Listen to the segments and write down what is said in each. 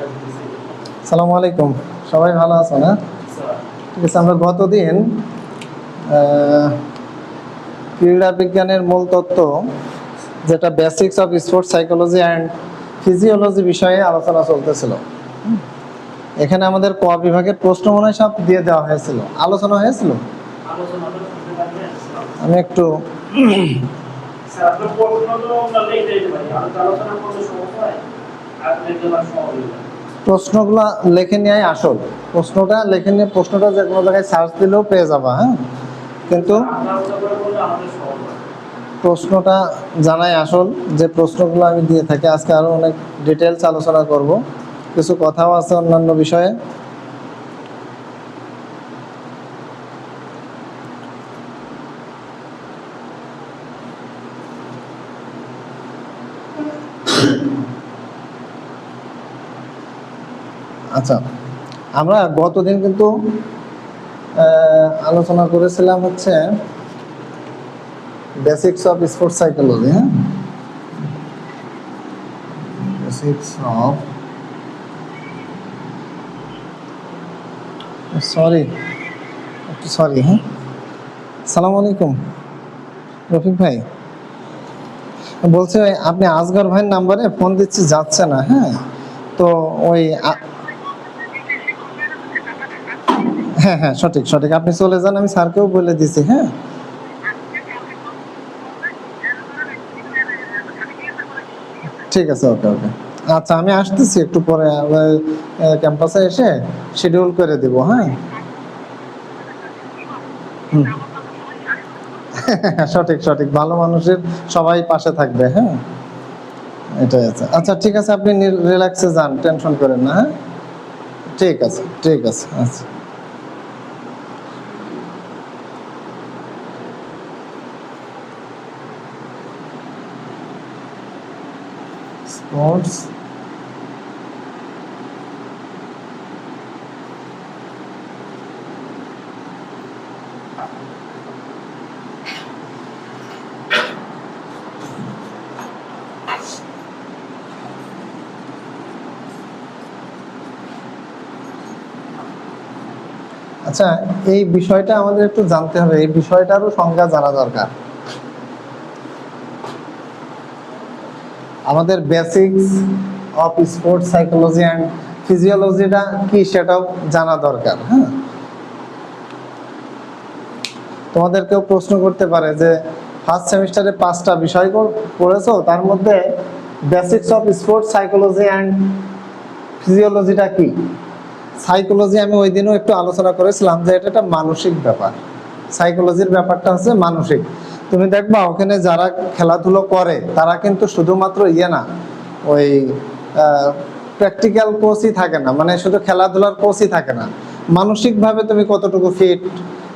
আসসালামু আলাইকুম, সবাই ভালো আছো না? ঠিক আছে, আমরা গতদিন ক্রীড়া বিজ্ঞানের মূল তত্ত্ব, যেটা basics of sports psychology and physiology বিষয়ে আলোচনা চলতেছিল। এখানে আমাদের ক বিভাগের প্রশ্ন মনে হয় সব দিয়ে দেওয়া হয়েছিল, আলোচনা হয়েছিল। আমি একটু প্রশ্নগুলা লেখে নিয়ে আসল প্রশ্নটা লেখে নিয়ে, প্রশ্নটা যে কোনো জায়গায় সার্চ দিলেও পেয়ে যাবা। হ্যাঁ, কিন্তু প্রশ্নটা জানাই আসল, যে প্রশ্নগুলো আমি দিয়ে থাকি। আজকে আরো অনেক ডিটেলস আলোচনা করব, কিছু কথাও আছে অন্যান্য বিষয়ে। আচ্ছা, আমরা গতদিন কিন্তু আলোচনা করেছিলাম হচ্ছে বেসিক্স অফ স্পোর্টস সাইকোলজি। হ্যাঁ, বেসিক্স অফ, সরি হ্যাঁ, সালাম আলাইকুম রফিক ভাই। বলছে আপনি আসগর ভাইয়ের নাম্বারে ফোন দিচ্ছি, যাচ্ছে না। হ্যাঁ, তো ওই হ্যাঁ হ্যাঁ, সঠিক, আপনি চলে যান, আমি স্যারকেও বলে দিছি। হ্যাঁ, ঠিক আছে, ওকে ওকে। আচ্ছা, আমি আসতেছি একটু পরে, ক্যাম্পাসে এসে শিডিউল করে দিব। হ্যাঁ, সঠিক, ভালো মানুষের সবাই পাশে থাকবে। হ্যাঁ, এটাই আছে। আচ্ছা, ঠিক আছে, আপনি রিল্যাক্সে যান, টেনশন করেন না। হ্যাঁ, ঠিক আছে। আচ্ছা, স্পোর্টস আচ্ছা, এই বিষয়টা আমাদের একটু জানতে হবে, এই বিষয়টারও সংজ্ঞা জানা দরকার। আমাদের basics of sports psychology and ফিজিওলজিটা কি সেটাও জানা দরকার। হ্যাঁ, তোমাদের কেউ প্রশ্ন করতে পারে যে ফার্স্ট সেমিস্টারে 5টা বিষয় পড়েছো, তার মধ্যে basics of sports psychology and ফিজিওলজিটা কি? সাইকোলজি আমি ওই দিনও একটু আলোচনা করেছিলাম যে এটা একটা মানসিক ব্যাপার। সাইকোলজির ব্যাপারটা হচ্ছে মানসিক। তুমি দেখবা ওখানে যারা খেলাধুলো করে তারা কিন্তু শুধুমাত্র না, ওই প্র্যাকটিক্যাল কোচই থাকে না, মানে শুধু খেলাধুলার কোচই থাকে না। মানসিকভাবে তুমি কতটুকু ফিট,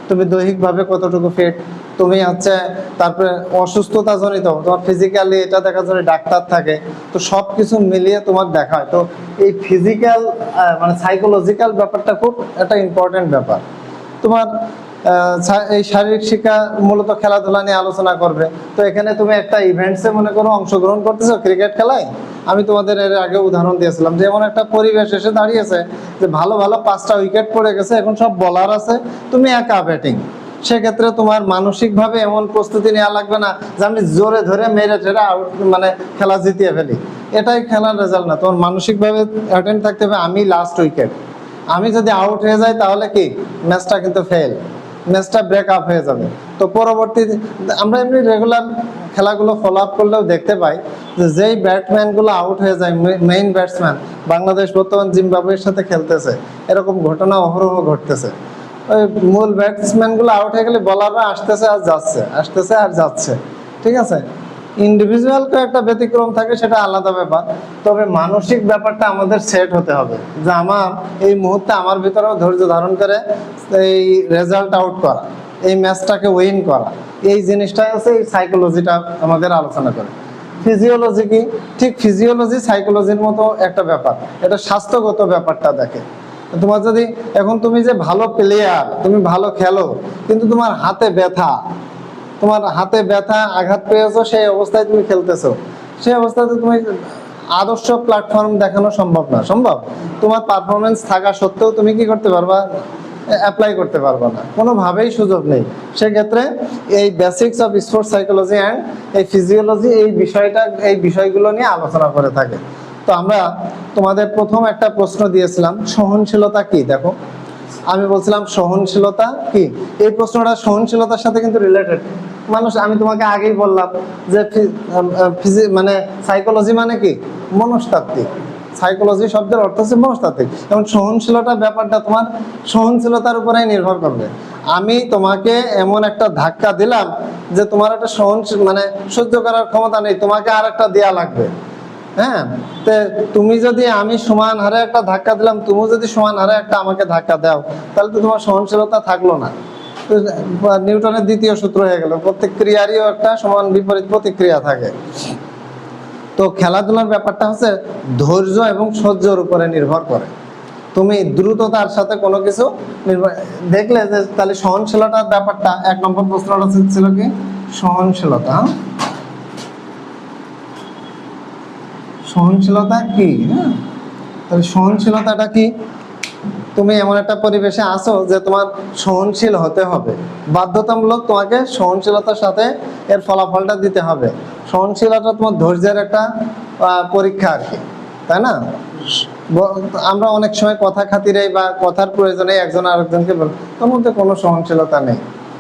তুমি দৈহিকভাবে কতটুকু ফিট, তুমি হচ্ছে তারপরে অসুস্থতা জনিত তোমার ফিজিক্যালি এটা দেখার জন্য ডাক্তার থাকে। তো সব কিছু মিলিয়ে তোমার দেখা হয়। তো এই ফিজিক্যাল মানে সাইকোলজিক্যাল ব্যাপারটা খুব একটা ইম্পর্টেন্ট ব্যাপার। তোমার এই শারীরিক শিক্ষা মূলত খেলাধুলা নিয়ে আলোচনা করবে। তো এখানে তুমি একটা ইভেন্টসে মনে করো অংশগ্রহণ করতেছো, ক্রিকেট খেলায়। আমি তোমাদের এর আগে উদাহরণ দিয়েছিলাম যে এমন একটা পরিবেশ এসে দাঁড়িয়েছে যে ভালো 5টা উইকেট পড়ে গেছে, এখন সব বলার আছে, তুমি একা ব্যাটিং। সেক্ষেত্রে তোমার মানসিকভাবে এমন প্রস্তুতি নেওয়া লাগবে না যে আমি জোরে ধরে মেরে টেরে আউট, মানে খেলা জিতিয়ে ফেলি। এটাই খেলার রেজাল্ট না। তোমার মানসিকভাবে অ্যাটেন্ড থাকতে হবে, আমি লাস্ট উইকেট, আমি যদি আউট হয়ে যাই তাহলে কি ম্যাচটা কিন্তু ফেল, ম্যাচটা ব্রেক আপ হয়ে যাবে। তো পরবর্তী আমরা এমনি রেগুলার খেলাগুলো ফলো আপ করলেও দেখতে পাই যে যেই ব্যাটসম্যানগুলো আউট হয়ে যায়, মেইন ব্যাটসম্যান, বাংলাদেশ বর্তমান জিম্বাবুয়ের সাথে খেলতেছে, এরকম ঘটনা অহরহ ঘটতেছে। ওই মূল ব্যাটসম্যানগুলো আউট হয়ে গেলে বলাররা আসতেছে আর যাচ্ছে। ঠিক আছে, ইন্ডিভিজুয়াল একটা ব্যতিক্রম থাকে, সেটা আলাদা ব্যাপার। তবে মানসিক ব্যাপারটা আমাদের সেট হতে হবে যে আমার এই মুহূর্তে আমার ভিতরেও ধৈর্য ধারণ করে এই রেজাল্ট আউট করা, এই ম্যাচটাকে উইন করা, এই জিনিসটা আছে। এই সাইকোলজিটা আমাদের আলোচনা করে। ফিজিওলজি কি? ঠিক ফিজিওলজি সাইকোলজির মতো একটা ব্যাপার, এটা স্বাস্থ্যগত ব্যাপারটা দেখে। তোমার যদি এখন তুমি যে ভালো প্লেয়ার, তুমি ভালো খেলো, কিন্তু তোমার হাতে ব্যথা, আঘাত পেয়েছো, সেই অবস্থায় তুমি খেলতেছো, সেই অবস্থাতে তুমি আদর্শ প্ল্যাটফর্ম দেখানো সম্ভব না। সম্ভব? তোমার পারফরমেন্স থাকা সত্ত্বেও তুমি কি করতে পারবা? অ্যাপ্লাই করতে পারবো না, কোনোভাবেই সুযোগ নেই। সেক্ষেত্রে এই basics of sports psychology and এই ফিজিওলজি এই বিষয়গুলো নিয়ে আলোচনা করে থাকে। তো আমরা তোমাদের প্রথম একটা প্রশ্ন দিয়েছিলাম, সহনশীলতা কি? দেখো, আমি বলছিলাম সহনশীলতা কি। এই প্রশ্নটা সহনশীলতার সাথে কিন্তু রিলেটেড। আমি তোমাকে আগেই বললাম যে মানে সাইকোলজি মানে কি? মনস্তাত্ত্বিক। সাইকোলজি শব্দের অর্থ হচ্ছে মনস্তাত্ত্বিক, এবং সহনশীলতা ব্যাপারটা তোমার সহনশীলতার উপরেই নির্ভর করবে। আমি তোমাকে এমন একটা ধাক্কা দিলাম যে তোমার একটা মানে সহ্য করার ক্ষমতা নেই, তোমাকে আর একটা দেয়া লাগবে। হ্যাঁ, তুমি যদি, আমি সমান হারে একটা ধাক্কা দিলাম, তুমি যদি সমান হারে একটা আমাকে ধাক্কা দাও, তাহলে তো তোমার সহনশীলতা থাকলো না। নিউটনের দ্বিতীয় সূত্র হয়ে গেল, প্রত্যেক ক্রিয়ারই একটা সমান বিপরীত প্রতিক্রিয়া থাকে। তো খেলাধুলার ব্যাপারটা হচ্ছে ধৈর্য এবং সহ্যের উপরে নির্ভর করে। তুমি দ্রুততার সাথে কোনো কিছু দেখলে যে, তাহলে সহনশীলতার ব্যাপারটা 1 নম্বর প্রশ্নটা ছিল কি? সহনশীলতা। সহনশীলতা কি? হ্যাঁ, তাহলে সহনশীলতাটা কি? তুমি এমন একটা পরিবেশে আসো যে তোমার সহনশীল হতে হবে, বাধ্যতামূলক তোমাকে সহনশীলতার সাথে এর ফলাফলটা দিতে হবে। সহনশীলতা তোমার ধৈর্যের একটা পরীক্ষা আর কি, তাই না? আমরা অনেক সময় কথা খাতিরে বা কথার প্রয়োজনে একজন আরেকজনকে বল, তোর মধ্যে কোনো সহনশীলতা নেই,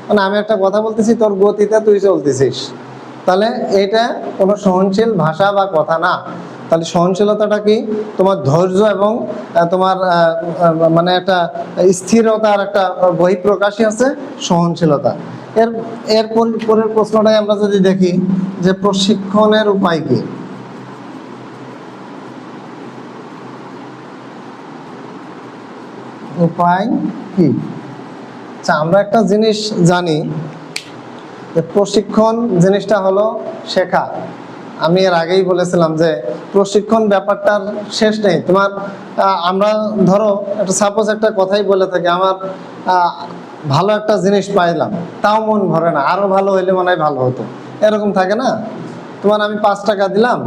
মানে আমি একটা কথা বলতেছি, তোর গতিতে তুই চলতেছিস, তাহলে এটা কোনো সহনশীল ভাষা বা কথা না। তাহলে সহনশীলতাটা কি? তোমার ধৈর্য এবং তোমার মানে একটা স্থিরতার একটা বহিঃপ্রকাশই আছে সহনশীলতা। এর পরের প্রশ্নটাই আমরা যদি দেখি যে প্রশিক্ষণের উপায় কি? উপায় কি? আচ্ছা, আমরা একটা জিনিস জানি, প্রশিক্ষণ জিনিসটা হলো শেখা। আমি এর আগেই বলেছিলাম যে প্রশিক্ষণ ব্যাপারটার শেষ নেই। তোমার আমরা ধরো একটা সাপোজ একটা কথাই বলে থাকি, আমার ভালো একটা জিনিস পাইলাম, তাও মন ভরে না, আরো ভালো হইলে মনে হয় ভালো হতো, এরকম থাকে না? তোমার আমি 5 টাকা দিলাম,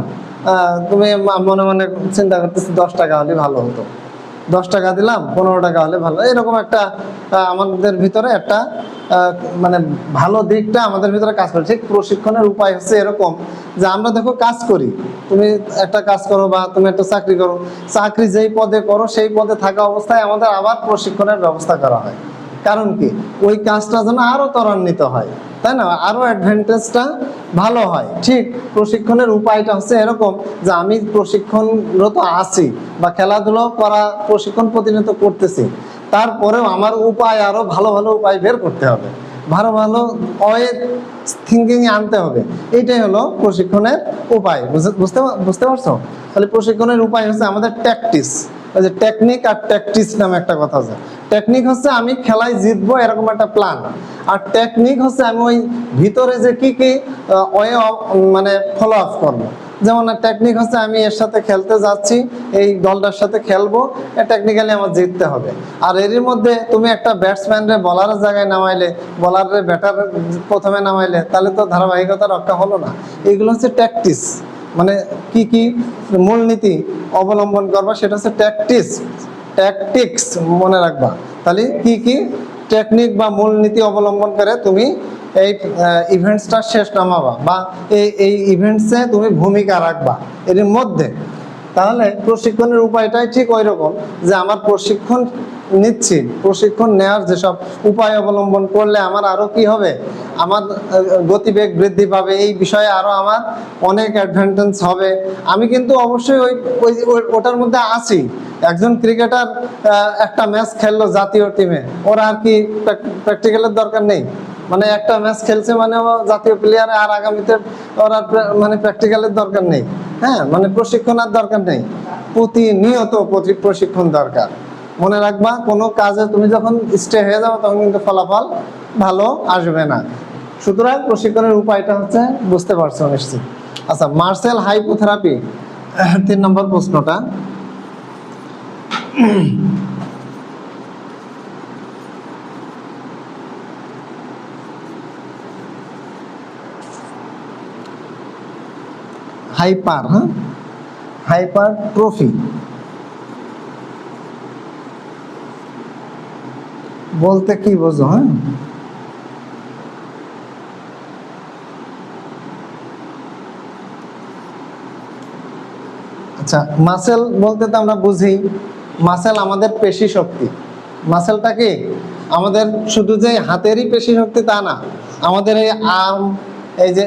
তুমি মনে মনে চিন্তা করতেছি 10 টাকা হলে ভালো হতো, 10 টাকা দিলাম, 15 টাকা হলে ভালো। এরকম একটা আমাদের ভিতরে একটা মানে ভালো দিকটা আমাদের ভিতরে কাজ করে। ঠিক প্রশিক্ষণের উপায় হচ্ছে এরকম যে আমরা দেখো কাজ করি, তুমি একটা কাজ করো বা তুমি একটা চাকরি করো, চাকরি যেই পদে করো সেই পদে থাকা অবস্থায় আমাদের আবার প্রশিক্ষণের ব্যবস্থা করা হয়। কারণ কি? ওই কাজটা যেন আরো ত্বরান্বিত হয়, তাই না? আরো অ্যাডভান্টেজটা ভালো হয়। ঠিক প্রশিক্ষণের উপায়টা হচ্ছে এরকম যে আমি প্রশিক্ষণরত আছি বা খেলাধুলা করা প্রশিক্ষণ প্রতিনিয়ত করতেছি, তারপরেও আমার উপায় আরো ভালো ভালো উপায় বের করতে হবে, ভালো ভালো ওয়ে থিঙ্কিং আনতে হবে। এইটাই হলো প্রশিক্ষণের উপায়। বুঝতে পারছো? তাহলে প্রশিক্ষণের উপায় হচ্ছে আমাদের ট্যাকটিস। ওই যে টেকনিক আর ট্যাকটিস নামে একটা কথা আছে। টেকনিক হচ্ছে আমি খেলায় জিতবো এরকম একটা প্ল্যান, আর টেকনিক হচ্ছে আমি ওই ভিতরে যে কি কি ওয়ে মানে ফলো আপ করবো। যেমন টেকনিক হচ্ছে আমি এর সাথে খেলতে যাচ্ছি, এই দলটার সাথে খেলবো, টেকনিক্যালি আমার জিততে হবে। আর এর মধ্যে তুমি একটা ব্যাটসম্যানরে বলারের জায়গায় নামাইলে, বলারের ব্যাটার প্রথমে নামাইলে, তাহলে তো ধারাবাহিকতা রক্ষা হলো না। এইগুলো হচ্ছে ট্যাকটিস, মানে কি কি মূলনীতি অবলম্বন করবা সেটা হচ্ছে ট্যাকটিক্স মনে রাখবা। তাহলে কি কি টেকনিক বা মূলনীতি অবলম্বন করে তুমি এই ইভেন্টসটা শেষ নামাবা বা এই ইভেন্টসে তুমি ভূমিকা রাখবা এর মধ্যে। তাহলে প্রশিক্ষণের উপায়টাই ঠিক ওই রকম যে আমার প্রশিক্ষণ নিচ্ছি, প্রশিক্ষণ নেওয়ার যেসব উপায় অবলম্বন করলে আমার আরো কি হবে, আমার গতিবেগ বৃদ্ধি পাবে, এই বিষয়ে আরো আমার অনেক অ্যাডভান্টেজ হবে। আমি কিন্তু অবশ্যই ওটার মধ্যে আছি। একজন ক্রিকেটার একটা ম্যাচ খেললো জাতীয় টিমে, ওর আর কি প্র্যাকটিক্যালের দরকার নেই? মানে একটা ম্যাচ খেলছে মানে জাতীয় প্লেয়ার, আর আগামীতে ওর আর মানে প্র্যাকটিক্যালের দরকার নেই। হ্যাঁ, মানে প্রশিক্ষণ আর দরকার নেই, প্রতিনিয়ত প্রশিক্ষণ দরকার। মনে রাখবা, কোনো কাজে তুমি যখন স্টে হয়ে যাবে তখন কিন্তু ফলাফল ভালো আসবে না। সুতরাং প্রশিক্ষণের উপায়টা হচ্ছে, বুঝতে পারছো নিশ্চিত? আচ্ছা, মার্সেল হাইপোথেরাপি 3 নম্বর প্রশ্নটা। হাইপারট্রফি বলতে কি বোঝো? হ্যাঁ, আচ্ছা, মাসেল বলতে তো আমরা বুঝি মাসেল আমাদের পেশি শক্তি। মাসেলটা কি আমাদের শুধু যে হাতেরই পেশি শক্তি তা না, আমাদের এই আর্ম, এই যে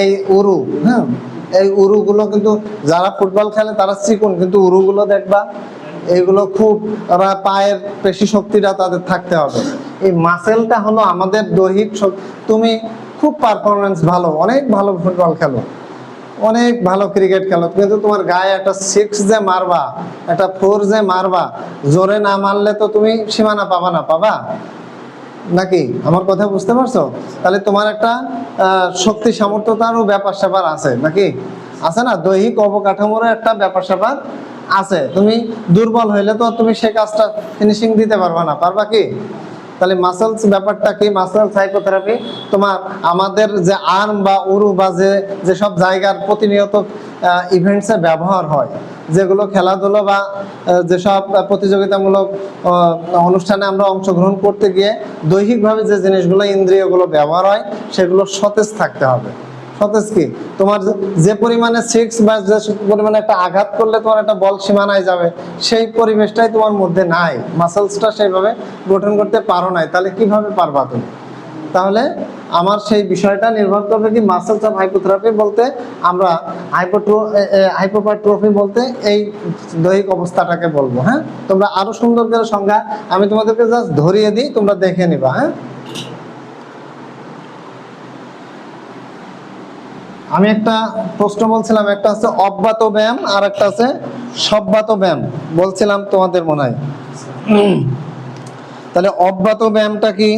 এই উরু, হ্যাঁ, এই উরুগুলো কিন্তু যারা ফুটবল খেলে তারা চিকন, কিন্তু উরুগুলো দেখবা এইগুলো খুব, ওরা পায়ের পেশি শক্তিটা তাদের থাকতে হবে। এই মাসেলটা হলো আমাদের দৈহিক শক্তি। তুমি খুব পারফরমেন্স ভালো, অনেক ভালো ফুটবল খেলো, অনেক ভালো ক্রিকেট খেলো, কিন্তু তোমার গায়ে একটা 6 যে মারবা, একটা 4 যে মারবা, জোরে না মারলে তো তুমি সীমানা পাবা না, পাবা নাকি? আমার কথা বুঝতে পারছো? তাহলে তোমার একটা শক্তি সামর্থ্যতারও ব্যাপার স্যাপার আছে নাকি? আছে না? দৈহিক অবকাঠামোর একটা ব্যাপার স্যাপার আছে। তুমি দুর্বল হইলে তো তুমি সে কাজটা ফিনিশিং দিতে পারবা না, পারবা কি? তাহলে মাসেলস ব্যাপারটা কি? মাসেল সাইকোথেরাপি তোমার আমাদের যে আর্ম বা উরু বা যেসব জায়গার প্রতিনিয়ত ইভেন্টসে ব্যবহার হয়, যেগুলো খেলাধুলো বা যেসব প্রতিযোগিতামূলক অনুষ্ঠানে আমরা অংশগ্রহণ করতে গিয়ে দৈহিকভাবে যে জিনিসগুলো, ইন্দ্রিয়গুলো ব্যবহার হয়, সেগুলো সতেজ থাকতে হবে। সতেজ কি? তোমার যে পরিমাণে 6 বা যে পরিমাণে একটা আঘাত করলে তোমার একটা বল সীমানায় যাবে, সেই পরিবেশটাই তোমার মধ্যে নাই, মাসেলসটা সেইভাবে গঠন করতে পারো নাই, তাহলে কিভাবে পারবা তুমি? তাহলে আমার সেই বিষয়টা নির্ভর করবে কি, মাসেলস অফ হাইপোথেরাপি বলতে আমরা হাইপোপারট্রফি বলতে এই দৈহিক অবস্থাটাকে বলবো। হ্যাঁ, তোমরা আরো সুন্দর করে সংজ্ঞা আমি তোমাদেরকে জাস্ট ধরিয়ে দিই, তোমরা দেখে নিবা। হ্যাঁ, আমি একটা প্রশ্ন বলছিলাম, একটা হচ্ছে অব্যাত ব্যায়াম আর একটা আছে সব্যাত ব্যায়াম বলছিলাম তোমাদের মনে হয়। তাহলে অব্যাত ব্যায়ামটা কি?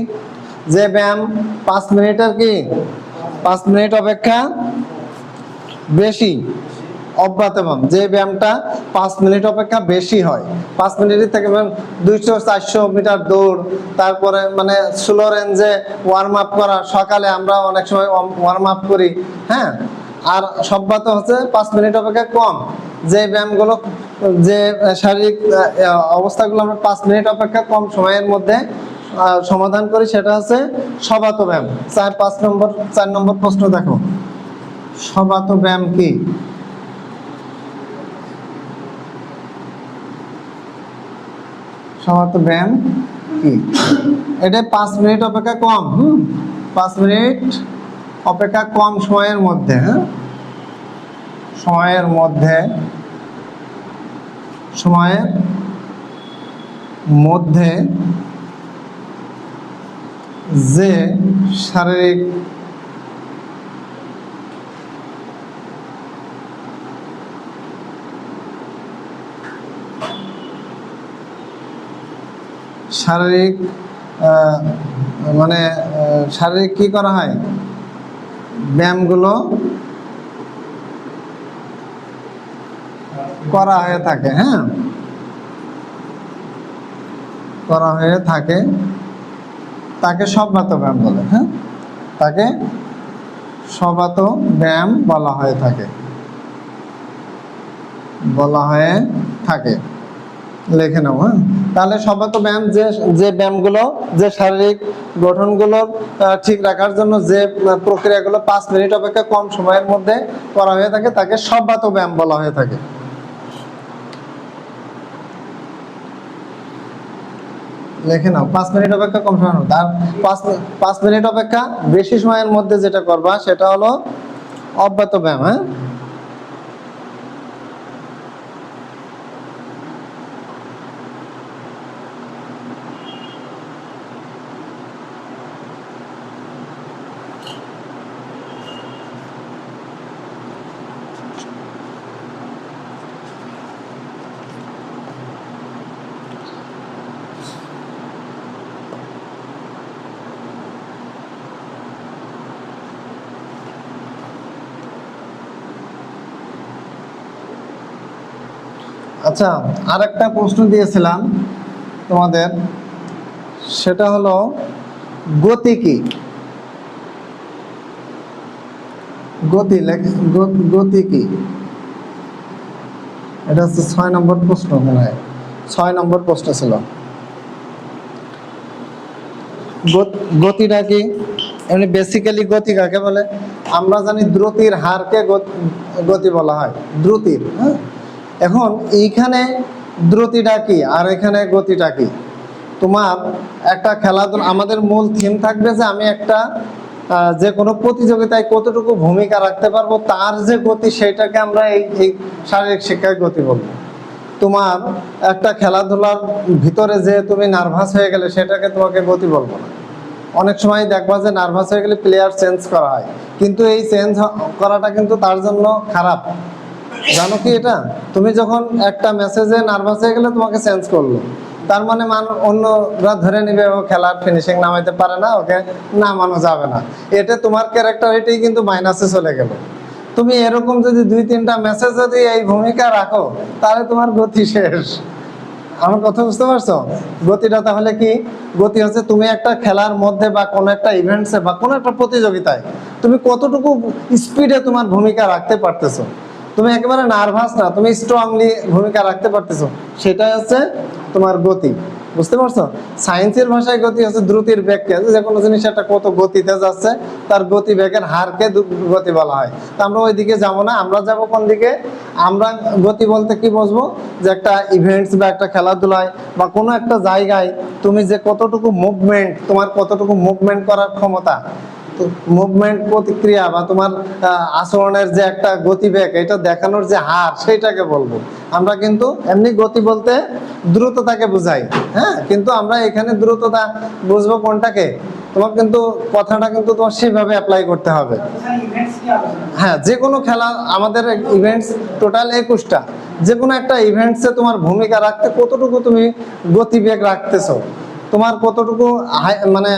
যে ব্যায়াম 5 মিনিটের কি 5 মিনিট অপেক্ষা বেশি, অব্যাত ব্যায়াম যে ব্যায়ামটা 5 মিনিট অপেক্ষা বেশি হয়। 5 মিনিটের থেকে 200-400 মিটার দৌড়, তারপরে মানে স্লো রেঞ্জে ওয়ার্ম আপ করা, সকালে আমরা অনেক সময় ওয়ার্ম আপ করি। হ্যাঁ, আর সব্যাত হচ্ছে 5 মিনিট অপেক্ষা কম, যে ব্যায়ামগুলো, যে শারীরিক অবস্থাগুলো আমরা 5 মিনিট অপেক্ষা কম সময়ের মধ্যে সমাধান করি, সেটা হচ্ছে সব্যাত ব্যায়াম। 4 নম্বর প্রশ্ন দেখো, সব্যাত ব্যায়াম কি? সব্যাত ব্যায়াম কি? এটা 5 মিনিট অপেক্ষা কম। 5 মিনিট অপেক্ষা কম সময়ের মধ্যে, হ্যাঁ, সময়ের মধ্যে যে শারীরিক মানে শারীরিক কি করা হয়, ব্যায়ামগুলো করা হয়ে থাকে। হ্যাঁ, করা হয়ে থাকে, তাকে সব্যাত ব্যায়াম বলে। হ্যাঁ, তাকে সব্যাত ব্যায়াম বলা হয়ে থাকে। লিখে নাও। হ্যাঁ, তাহলে সব্যাত ব্যায়াম যে ব্যায়ামগুলো, যে শারীরিক গঠনগুলো ঠিক রাখার জন্য যে প্রক্রিয়াগুলো 5 মিনিট অপেক্ষা কম সময়ের মধ্যে করা হয়ে থাকে, তাকে সব্যাত ব্যায়াম বলা হয়ে থাকে। লিখে নাও, 5 মিনিট অপেক্ষা কম সময়ের মধ্যে। আর 5 মিনিট অপেক্ষা বেশি সময়ের মধ্যে যেটা করবা সেটা হলো অব্যাত ব্যায়াম। হ্যাঁ, আচ্ছা, আর একটা প্রশ্ন দিয়েছিলাম তোমাদের, সেটা হলো গতি কি? গতি কি? এটা হচ্ছে 6 নম্বর প্রশ্ন মনে হয়, 6 নম্বর প্রশ্ন ছিল। গতিটা কি? এমনি বেসিক্যালি গতি কাকে বলে? আমরা জানি দ্রুতির হারকে গতি বলা হয়, দ্রুতির। হ্যাঁ, এখন এইখানে দ্রুতিটা কি আর এখানে গতিটা কি? তোমার একটা খেলাধুলা, আমাদের মূল থিম থাকবে যে আমি একটা যে কোনো প্রতিযোগিতায় কতটুকু ভূমিকা রাখতে পারবো, তার যে গতি সেটাকে আমরা এই শারীরিক শিক্ষায় গতি বলবো। তোমার একটা খেলাধুলার ভিতরে যে তুমি নার্ভাস হয়ে গেলে সেটাকে তোমাকে গতি বলবো না। অনেক সময় দেখবা যে নার্ভাস হয়ে গেলে প্লেয়ার চেঞ্জ করা হয়, কিন্তু এই চেঞ্জ করাটা কিন্তু তার জন্য খারাপ। জানো কি এটা? তুমি যখন একটা মেসেজে নার্ভাস হয়ে গেলে তোমাকে চেঞ্জ করলো, তার মানে অন্যরা ধরে নিবে ও খেলার ফিনিশিং নামাইতে পারে না, ওকে নামানো যাবে না। এটা তোমার ক্যারেক্টার, এটাই কিন্তু মাইনাসে চলে গেল। তুমি এরকম যদি 2-3টা মেসেজ যদি এই ভূমিকা রাখো, তাহলে তোমার গতি শেষ। আমার কথা বুঝতে পারছো? গতিটা তাহলে কি? গতি হচ্ছে তুমি একটা খেলার মধ্যে বা কোনো একটা ইভেন্টসে বা কোনো একটা প্রতিযোগিতায় তুমি কতটুকু স্পিডে তোমার ভূমিকা রাখতে পারতেছো। তুমি একেবারে নার্ভাস না, তুমি স্ট্রংলি ভূমিকা রাখতে পারতেছো, সেটাই হচ্ছে তোমার গতি। বুঝতে পারছো? সায়েন্সের ভাষায় গতি হচ্ছে দ্রুতির বেগকে, যে কোনো জিনিস একটা কত গতিতে যাচ্ছে তার গতি বেগের হারকে গতি বলা হয়। তো আমরা ওই দিকে যাবো না, আমরা যাব কোন দিকে? আমরা গতি বলতে কি বুঝবো? যে একটা ইভেন্টস বা একটা খেলাধুলায় বা কোনো একটা জায়গায় তুমি যে কতটুকু মুভমেন্ট, তোমার কতটুকু মুভমেন্ট করার ক্ষমতা, মুভমেন্ট প্রতিক্রিয়া বা তোমার আচরণের যে একটা গতিবেগ, এটা দেখানোর যে হার, সেইটাকে বলবো আমরা। কিন্তু এমনি গতি বলতে দ্রুততাকে বুঝাই। হ্যাঁ, কিন্তু আমরা এখানে দ্রুততা বুঝবো কোনটাকে? তোমার কিন্তু কথাটা কিন্তু তোমার সেভাবে অ্যাপ্লাই করতে হবে। হ্যাঁ, যে কোনো খেলা, আমাদের ইভেন্টস টোটাল 21টা, যে কোনো একটা ইভেন্টসে তোমার ভূমিকা রাখতে কতটুকু তুমি গতিবেগ রাখতেছো, তোমার কতটুকু মানে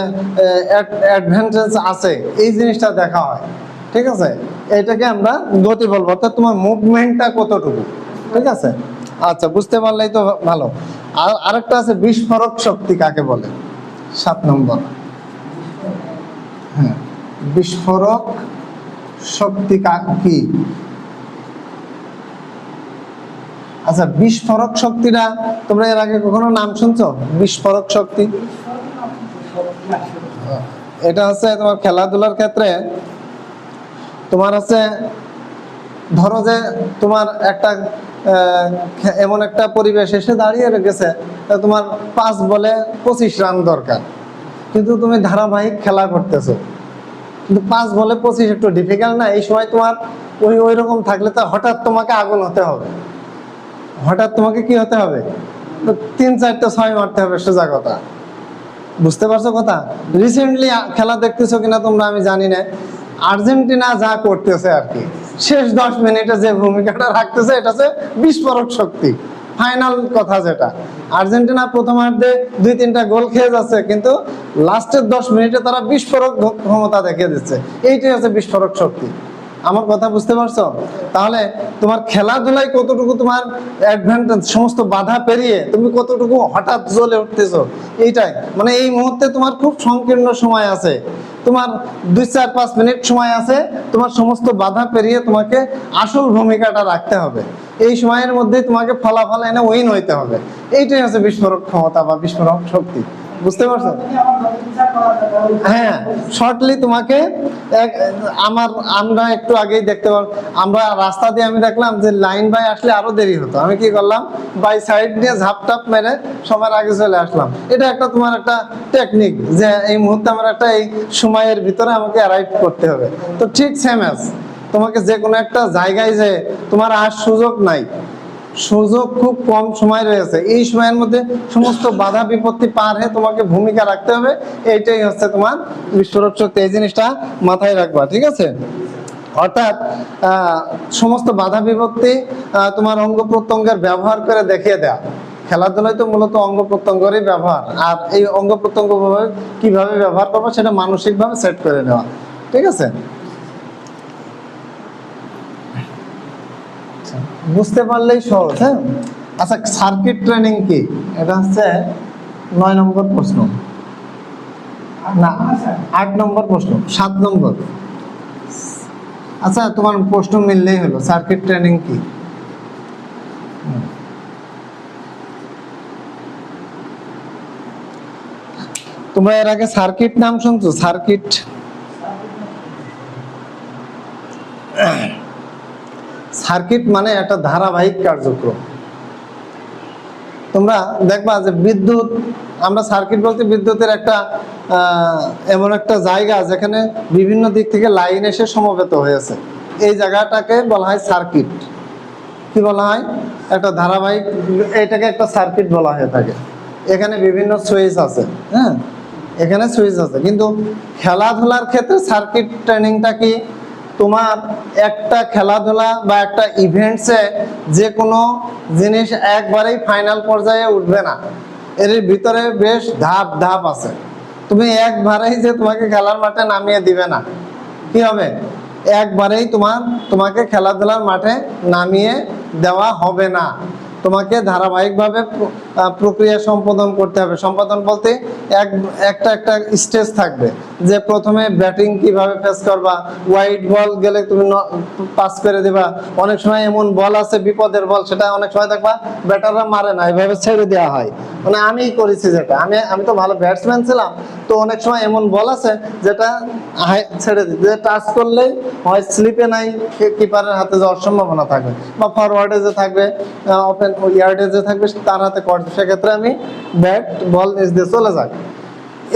অ্যাডভান্টেজ আছে, এই জিনিসটা দেখা হয়। ঠিক আছে, এটাকে আমরা গতি বলবো, অর্থাৎ তোমার মুভমেন্টটা কতটুকু। ঠিক আছে, আচ্ছা, বুঝতে পারলেই তো ভালো। আর আরেকটা আছে বিস্ফোরক শক্তি কাকে বলে? 7 নম্বর। হ্যাঁ, বিস্ফোরক শক্তি কি? আচ্ছা, বিস্ফোরক শক্তিটা তোমরা এর আগে কখনো নাম শুনছো? বিস্ফোরক শক্তি এটা হচ্ছে তোমার খেলাধুলার ক্ষেত্রে, তোমার হচ্ছে ধরো যে তোমার একটা এমন একটা পরিবেশ এসে দাঁড়িয়ে গেছে, তোমার 5 বলে 25 রান দরকার, কিন্তু তুমি ধারাবাহিক খেলা করতেছো, কিন্তু 5 বলে 25 একটু ডিফিকাল্ট না? এই সময় তোমার ওই রকম থাকলে তো হঠাৎ তোমাকে আগুন হতে হবে, হঠাৎ তোমাকে কি হতে হবে? 3-4টা 6 মারতে হবে, সোজা কথা। বুঝতে পারছো কথা? রিসেন্টলি খেলা দেখতেছো কিনা তোমরা আমি জানি না, আর্জেন্টিনা যা করতেছে আর কি, শেষ 10 মিনিটে যে ভূমিকাটা রাখতেছে, এটা হচ্ছে বিস্ফোরক শক্তি। ফাইনাল কথা যেটা, আর্জেন্টিনা প্রথমার্ধে 2-3টা গোল খেয়ে যাচ্ছে, কিন্তু লাস্টের 10 মিনিটে তারা বিস্ফোরক ক্ষমতা দেখিয়ে দিচ্ছে। এইটাই হচ্ছে বিস্ফোরক শক্তি। আমার কথা বুঝতে পারছো? তাহলে তোমার খেলাধুলায় কতটুকু তোমার অ্যাডভান্টেজ, সমস্ত বাধা পেরিয়ে তুমি কতটুকু হঠাৎ জ্বলে উঠতেছো, এইটাই। মানে এই মুহূর্তে তোমার খুব সংকীর্ণ সময় আছে, তোমার 2-4-5 মিনিট সময় আছে, তোমার সমস্ত বাধা পেরিয়ে তোমাকে আসল ভূমিকাটা রাখতে হবে। এই সময়ের মধ্যে তোমাকে ফলাফল এনে উইন হইতে হবে। এইটাই হচ্ছে বিস্ফোরক ক্ষমতা বা বিস্ফোরক শক্তি। বুঝতে পারছো? হ্যাঁ, শর্টলি তোমাকে আমরা একটু আগেই দেখতে পারবো, আমরা রাস্তা দিয়ে আমি দেখলাম যে লাইন বাই আসলে আরো দেরি হতো, আমি কি করলাম, বাই সাইড দিয়ে ঝাপটাপ মেরে সবার আগে চলে আসলাম। এটা একটা তোমার একটা টেকনিক, যে এই মুহূর্তে আমার একটা এই সময়ের ভিতরে আমাকে অ্যারাইভ করতে হবে। তো ঠিক সেম অ্যাজ তোমাকে যে কোনো একটা জায়গায় যে তোমার আর সুযোগ নাই, সুযোগ খুব কম সময় রয়েছে, এই সময়ের মধ্যে সমস্ত বাধা বিপত্তি পার হয়ে তোমাকে ভূমিকা রাখতে হবে। এইটাই হচ্ছে তোমার বিস্ফোরক শক্তি, এই জিনিসটা মাথায় রাখবা। ঠিক আছে, অর্থাৎ সমস্ত বাধা বিপত্তি তোমার অঙ্গ প্রত্যঙ্গের ব্যবহার করে দেখিয়ে দেওয়া। খেলাধুলায় তো মূলত অঙ্গ প্রত্যঙ্গেরই ব্যবহার, আর এই অঙ্গ প্রত্যঙ্গ কিভাবে ব্যবহার করবো সেটা মানসিকভাবে সেট করে নেওয়া। ঠিক আছে, বুঝতে পারলেই সহজ। হ্যাঁ, আচ্ছা, সার্কিট ট্রেনিং কি? এটা হচ্ছে 9 নম্বর প্রশ্ন, না 8 নম্বর প্রশ্ন, 7 নম্বর। আচ্ছা, তোমার প্রশ্ন মিললেই হলো, সার্কিট ট্রেনিং কি? তোমরা এর আগে সার্কিট নাম শুনছো? সার্কিট, সার্কিট মানে একটা ধারাবাহিক কার্যক্রম। তোমরা দেখবা যে বিদ্যুৎ, আমরা সার্কিট বলতে বিদ্যুতের একটা এমন একটা জায়গা যেখানে বিভিন্ন দিক থেকে লাইন এসে সমবেত হয়েছে, এই জায়গাটাকে বলা হয় সার্কিট। কি বলা হয়? একটা ধারাবাহিক, এটাকে একটা সার্কিট বলা হয়ে থাকে। এখানে বিভিন্ন সুইচ আছে, হ্যাঁ, এখানে সুইচ আছে। কিন্তু খেলাধুলার ক্ষেত্রে সার্কিট ট্রেনিংটা কি? তোমার একটা খেলাধুলা বা একটা ইভেন্টসে যে কোনো জিনিস একবারেই ফাইনাল পর্যায়ে উঠবে না, এর ভিতরে বেশ ধাপ ধাপ আছে। তুমি একবারেই যে তোমাকে খেলার মাঠে নামিয়ে দিবে না, কি হবে? একবারেই তোমাকে খেলাধুলার মাঠে নামিয়ে দেওয়া হবে না। তোমাকে ধারাবাহিকভাবে প্রক্রিয়া সম্পাদন করতে হবে। সম্পাদন বলতে একটা একটা স্টেজ থাকবে, যে প্রথমে ব্যাটিং কিভাবে ফেস করবা, ওয়াইড বল গেলে তুমি পাস করে দিবা। অনেক সময় এমন বল আছে বিপদের বল, সেটা অনেক সময় দেখবা ব্যাটাররা মারে না, এভাবে ছেড়ে দেওয়া হয়। মানে আমি করেছি যেটা, আমি তো ভালো ব্যাটসম্যান ছিলাম, তো অনেক সময় এমন বল আছে যেটা ছেড়ে দিই, যে টাচ করলেই হয় স্লিপে নাই, কিপারের হাতে যাওয়ার সম্ভাবনা থাকবে, বা ফরওয়ার্ডে যে থাকবে, ওপেন ইয়ার্ডে যে থাকবে তার হাতে কর, সেক্ষেত্রে আমি ব্যাট বল নিচ দিয়ে চলে যাই।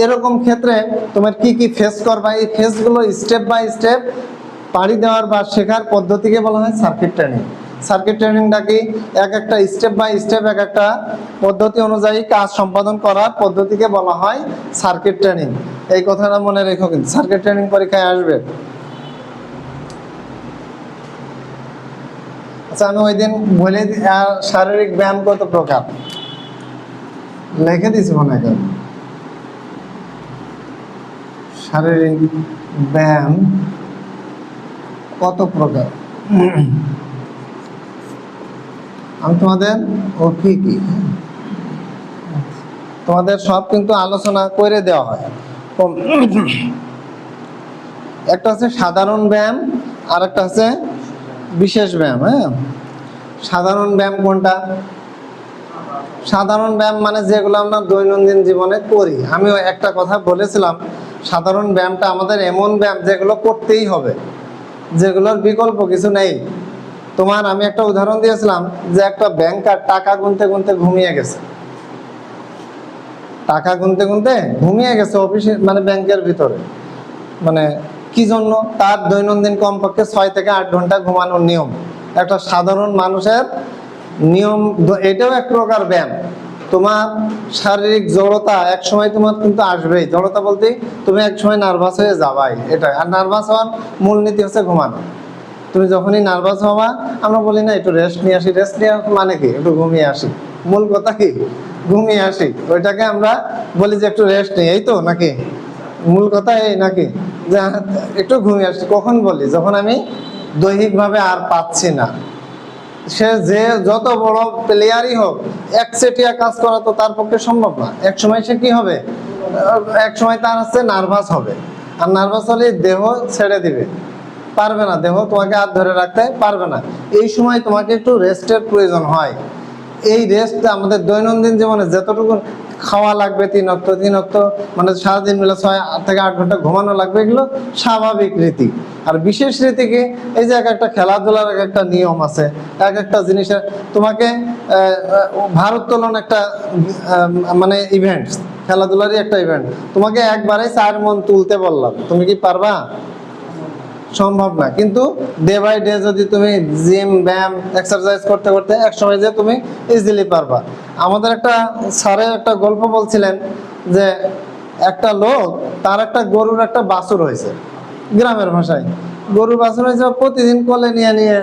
এরকম ক্ষেত্রে তোমার কি কি ফেস করবা, এই ফেসগুলো স্টেপ বাই স্টেপ পাড়ি দেওয়ার বা শেখার পদ্ধতিকে বলা হয় সার্কিট ট্রেনিং। সার্কিট ট্রেনিংটা কি? এক একটা স্টেপ বাই স্টেপ, এক একটা পদ্ধতি অনুযায়ী কাজ সম্পাদন করার পদ্ধতিকে বলা হয় সার্কিট ট্রেনিং। এই কথাটা মনে রেখো, কিন্তু সার্কিট ট্রেনিং পরীক্ষায় আসবে। আচ্ছা, আমি ওই দিন বলে শারীরিক ব্যায়াম কত প্রকার লিখে দিছি মনে করেন। শারীরিক ব্যায়াম কত প্রকার আমি তোমাদের কি তোমাদের সব কিন্তু আলোচনা করে দেওয়া হয়। একটা হচ্ছে সাধারণ ব্যায়াম, আর একটা হচ্ছে বিশেষ ব্যায়াম। হ্যাঁ, সাধারণ ব্যায়াম কোনটা? সাধারণ ব্যায়াম মানে যেগুলো আমরা দৈনন্দিন জীবনে করি। আমি একটা কথা বলেছিলাম, সাধারণ ব্যায়ামটা আমাদের এমন ব্যায়াম যেগুলো করতেই হবে, যেগুলোর বিকল্প কিছু নেই। আমি একটা উদাহরণ দিয়েছিলাম যে একটা ব্যাংকার টাকা গুনতে গুনতে ঘুমিয়ে গেছে, টাকা গুনতে গুনতে ঘুমিয়ে গেছে অফিসে, মানে ব্যাংকের ভিতরে। মানে কি জন্য? তার দৈনন্দিন কমপক্ষে 6 থেকে 8 ঘন্টা ঘুমানোর নিয়ম, একটা সাধারণ মানুষের নিয়ম। এটাও এক প্রকার ব্যায়াম। তোমার শারীরিক জড়তা এক সময় তোমার কিন্তু আসবেই। জড়তা বলতে তুমি এক সময় নার্ভাস হয়ে যাবাই, এটা। আর নার্ভাস হওয়ার মূলনীতি হচ্ছে ঘুমানো। তুমি যখনই নার্ভাস হবা, আমরা বলি না একটু রেস্ট নিয়ে আসি। রেস্ট নিয়ে মানে কি? একটু ঘুমিয়ে আসি। মূল কথা কি? ঘুমিয়ে আসি। ওইটাকে আমরা বলি যে একটু রেস্ট নিই, এই তো নাকি? মূল কথা এই নাকি, যে একটু ঘুমিয়ে আসি। কখন বলি? যখন আমি দৈহিকভাবে আর পাচ্ছি না। সে যে যত বড় প্লেয়ারই হোক, একচেটিয়া কাজ করা তো তার পক্ষে সম্ভব না। এক সময় সে কি হবে? এক সময় তার হচ্ছে নার্ভাস হবে, আর নার্ভাস হলে দেহ ছেড়ে দিবে, পারবে না, দেহ তোমাকে আর ধরে রাখতে পারবে না। এই সময় তোমাকে একটু রেস্টের প্রয়োজন হয়। এই রেস্ট আমাদের দৈনন্দিন জীবনে যতটুকু খাওয়া লাগবে, 3 অক্ত মানে সারাদিন মিলে 6 থেকে 8 ঘন্টা ঘুমানো লাগবে, এগুলো স্বাভাবিক রীতি। আর বিশেষ রীতি কি? এই যে এক একটা খেলাধুলার এক একটা নিয়ম আছে, এক একটা জিনিসের তোমাকে ভারোত্তোলন একটা মানে ইভেন্ট, খেলাধুলারই একটা ইভেন্ট। তোমাকে একবারে 4 মণ তুলতে বললাম, তুমি কি পারবা? সম্ভব না। কিন্তু ডে বাই ডে যদি তুমি জিম ব্যায়াম এক্সারসাইজ করতে করতে এক সময় যে তুমি ইজিলি পারবা। আমাদের একটা স্যারের একটা গল্প বলছিলেন যে একটা লোক, তার একটা গরুর একটা বাছুর হয়েছে, গ্রামের ভাষায় গরুর বাছুর হয়েছে, প্রতিদিন কোলে নিয়ে নিয়ে